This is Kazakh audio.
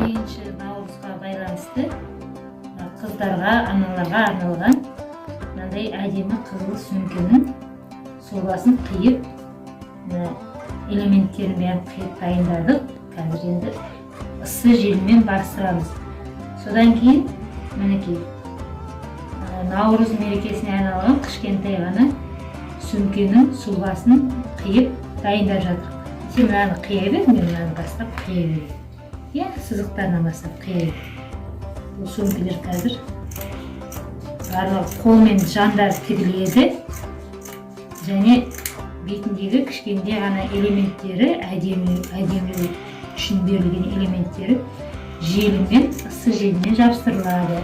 сегізінші наурызға байланысты қыздарға, аналарға арналған мынандай әдемі қызыл сөмкенің сұлбасын қиып, элементтерін бәрін қиып дайындадық. Қазір енді ыссы желмен барыстырамыз. Содан кейін мінекей наурыз мерекесіне арналған кішкентай ғана сөмкенің сұлбасын қиып дайындап жатырмық. Сен мынаны қия бер, мен мынаны бастап қия берейін. Иә, сызықтарынан бастап қия бер. Бұл сөмкелер қазір барлығы қолмен жандар тігіледі, және бетіндегі кішкентай ғана элементтері, әдемі үшін берілген элементтері желімен, ыссы желмен жабыстырылады.